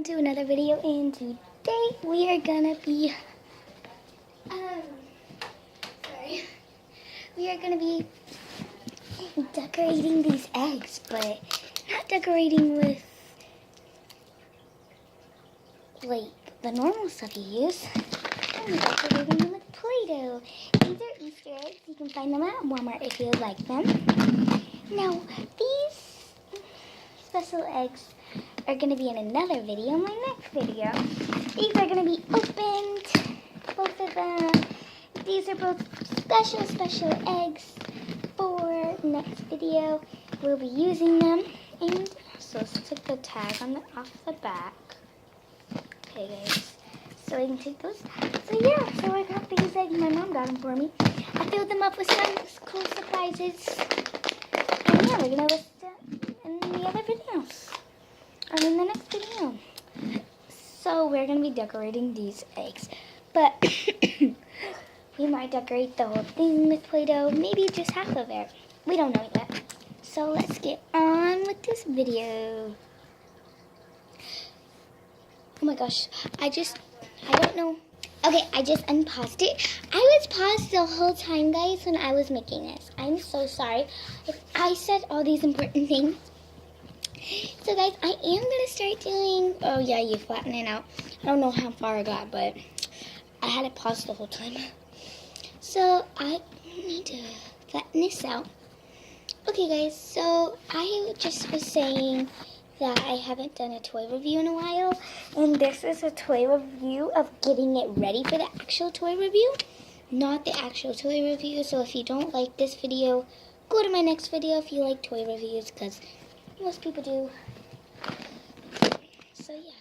to another video, and today we are gonna be decorating these eggs, but not decorating with like the normal stuff you use. I'm decorating them with Play-Doh. These are Easter eggs. You can find them at Walmart if you would like them. Now, these special eggs are going to be in another video, my next video. These are going to be opened, both of them. These are both special eggs for next video. We'll be using them. And so let's take the tag off the back. Okay, guys. So I can take those. So yeah, so I got these eggs. My mom got them for me. I filled them up with some cool surprises. And yeah, we're going to list it in the other videos. Or in the next video. So we're going to be decorating these eggs. But we might decorate the whole thing with Play-Doh. Maybe just half of it. We don't know yet. So let's get on with this video. Oh my gosh, I don't know. Okay, I just unpaused it. I was paused the whole time, guys, when I was making this. I'm so sorry if I said all these important things. So, guys, I am going to start doing... Oh, yeah, you flatten it out. I don't know how far I got, but I had it paused the whole time. So, I need to flatten this out. Okay, guys, so I just was saying that I haven't done a toy review in a while, and this is a toy review of getting it ready for the actual toy review, not the actual toy review. So if you don't like this video, go to my next video if you like toy reviews, because most people do. So yeah,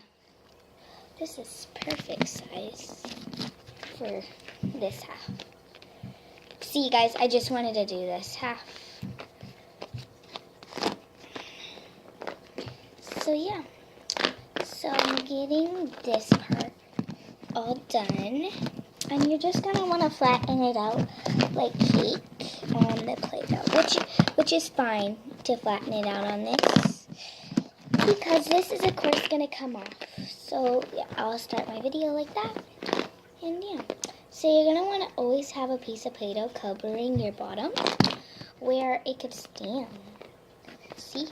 this is perfect size for this half. See, guys, I just wanted to do this half. So yeah, so I'm getting this part all done, and you're just gonna want to flatten it out like cake on the Play-Doh, which is fine to flatten it out on this, because this is of course gonna come off. So yeah, I'll start my video like that, and yeah. So you're gonna want to always have a piece of Play-Doh covering your bottom where it could stand. See?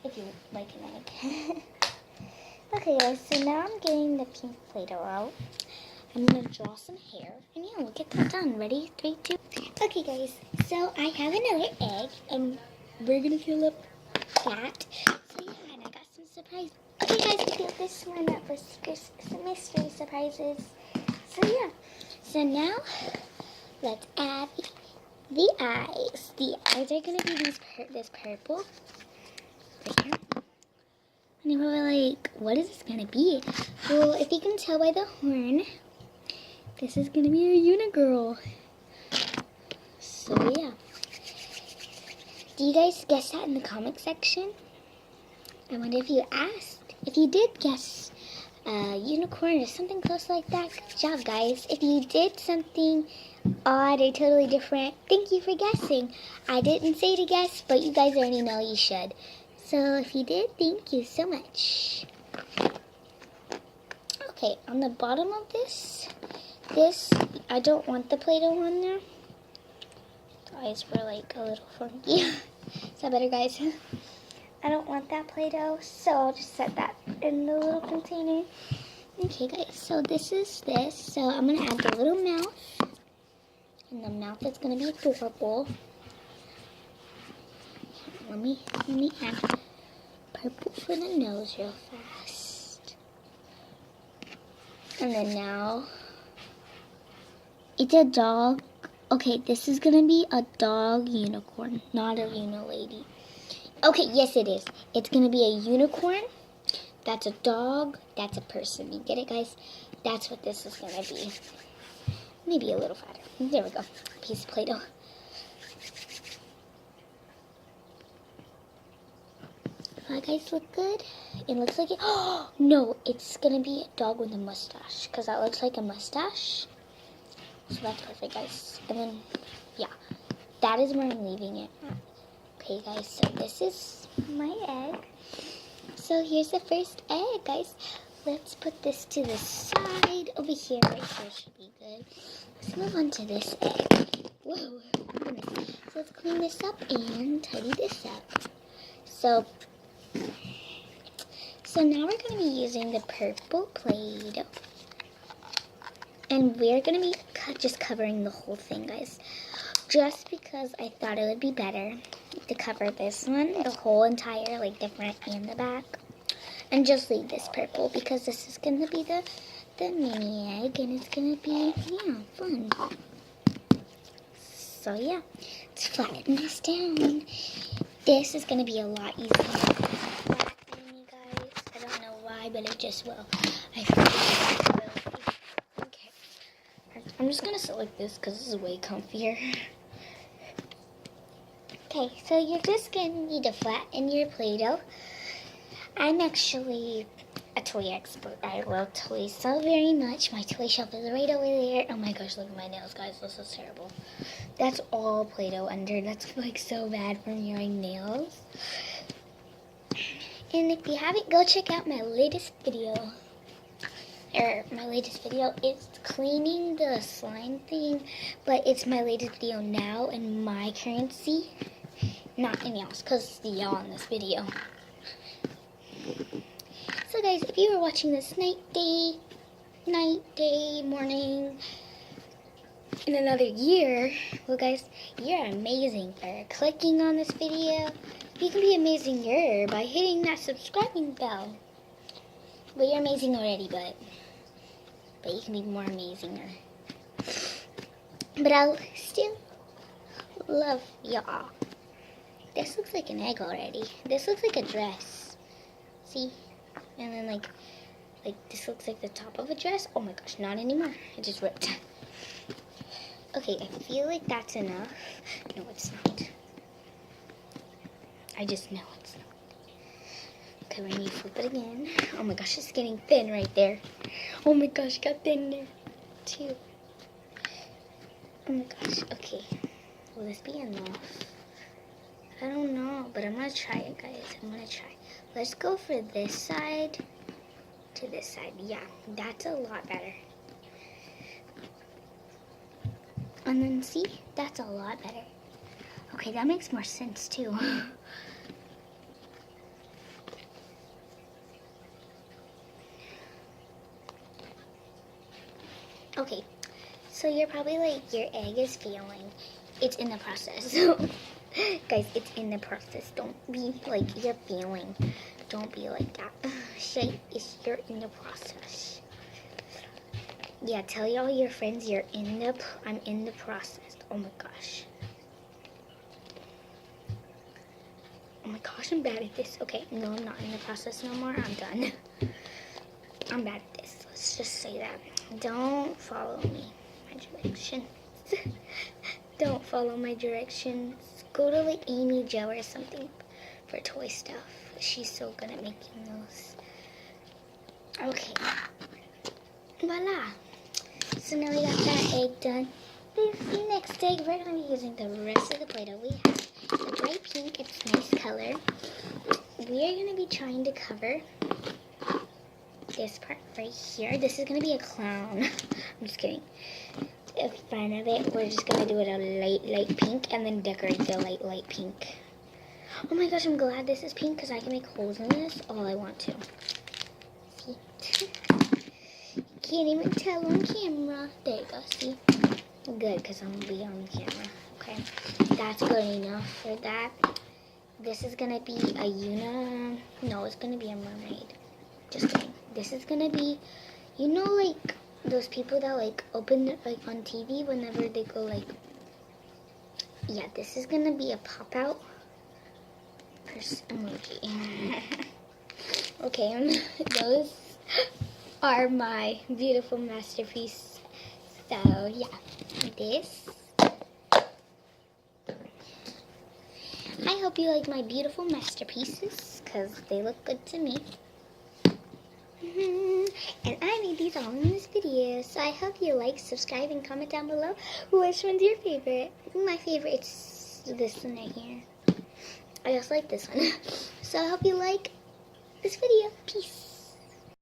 If you like an egg. Okay, guys, so now I'm getting the pink Play-Doh out. I'm going to draw some hair, and yeah, we'll get that done. Ready? 3, 2. Okay, guys, so I have another egg, and we're going to fill up that. So yeah, and I got some surprises. Okay, guys, we filled this one up for some mystery surprises. So yeah, so now let's add the eyes. The eyes are going to be this purple. Here. And you were like, what is this gonna be? Well, if you can tell by the horn, this is gonna be a unigirl. So yeah. Do you guys guess that in the comment section? I wonder if you asked. If you did guess unicorn or something close like that, good job, guys. If you did something odd or totally different, thank you for guessing. I didn't say to guess, but you guys already know you should. So if you did, thank you so much. Okay, on the bottom of this, I don't want the Play-Doh on there. The eyes were like a little funky. Is that better, guys? I don't want that Play-Doh, so I'll just set that in the little container. Okay, guys, so this is this. So I'm going to add the little mouth. And the mouth is going to be adorable. Let me add purple for the nose real fast. And then now, it's a dog. Okay, this is going to be a dog unicorn, not a unilady. Okay, yes it is. It's going to be a unicorn. That's a dog. That's a person. You get it, guys? That's what this is going to be. Maybe a little fatter. There we go. Piece of Play-Doh. Guys, look good? It looks like it. Oh no, it's gonna be a dog with a mustache, because that looks like a mustache. So that's perfect, guys. And then yeah, that is where I'm leaving it. Okay, guys, so this is my egg. So here's the first egg, guys. Let's put this to the side. Over here, right here should be good. Let's move on to this egg. Whoa, goodness. So let's clean this up and tidy this up. So now we're going to be using the purple Play-Doh. And we're going to be just covering the whole thing, guys. Just because I thought it would be better to cover this one, the whole entire, like, the front and the back. And just leave this purple because this is going to be the mini egg. And it's going to be, yeah, fun. So, yeah. Let's flatten this down. This is going to be a lot easier to flatten, you guys. I don't know why, but it just will. I feel like it will. Okay. I'm just going to sit like this because this is way comfier. Okay, so you're just going to need to flatten your Play-Doh. I'm actually a toy expert. I love toys so very much. My toy shelf is right over there. Oh my gosh, look at my nails, guys. This is terrible. That's all Play-Doh under. That's like so bad for my nails. And if you haven't, go check out my latest video. My latest video is cleaning the slime thing, but it's my latest video now in my currency, not in y'all's, because y'all in this video. So guys, if you were watching this night, day, morning, in another year, well guys, you're amazing for clicking on this video. You can be amazinger by hitting that subscribing bell. Well, you're amazing already, but you can be more amazinger. But I'll still love y'all. This looks like an egg already. This looks like a dress. See? And then like this looks like the top of a dress. Oh my gosh, not anymore. It just ripped. Okay, I feel like that's enough. No, it's not. I just know it's not. Okay, when you flip it again. Oh my gosh, it's getting thin right there. Oh my gosh, it got thin there too. Oh my gosh, okay. Will this be enough? I don't know, but I'm gonna try it, guys. I'm gonna try. Let's go for this side to this side. Yeah, that's a lot better. And then see, that's a lot better. Okay, that makes more sense too. Okay, so you're probably like, your egg is failing. It's in the process. Guys, it's in the process. Don't be like you're failing. Don't be like that. Say you're in the process. Yeah, tell all your friends I'm in the process. Oh my gosh. Oh my gosh, I'm bad at this. Okay, no, I'm not in the process no more. I'm done. I'm bad at this. Let's just say that. Don't follow me. My directions. Don't follow my directions. Go to like Amy Jo or something for toy stuff. She's so good at making those. Okay. Voila. So now we got that egg done. The next egg, we're going to be using the rest of the Play-Doh. We have the bright pink. It's a nice color. We are going to be trying to cover this part right here. This is going to be a clown. I'm just kidding. In front of it, we're just going to do it a light pink and then decorate the light pink. Oh my gosh, I'm glad this is pink because I can make holes in this all I want to. See? Can't even tell on camera. There you go, see? Good, because I'm going to be on camera. Okay, that's good enough for that. This is going to be a no, it's going to be a mermaid. Just kidding. This is going to be, you know, like those people that like open it like on TV whenever they go like, yeah, this is going to be a pop-out emoji. Okay, those are my beautiful masterpiece. So yeah, this. I hope you like my beautiful masterpieces because they look good to me. And I made these all in this video. So I hope you like, subscribe, and comment down below which one's your favorite. My favorite is this one right here. I just like this one. So I hope you like, this video. Peace.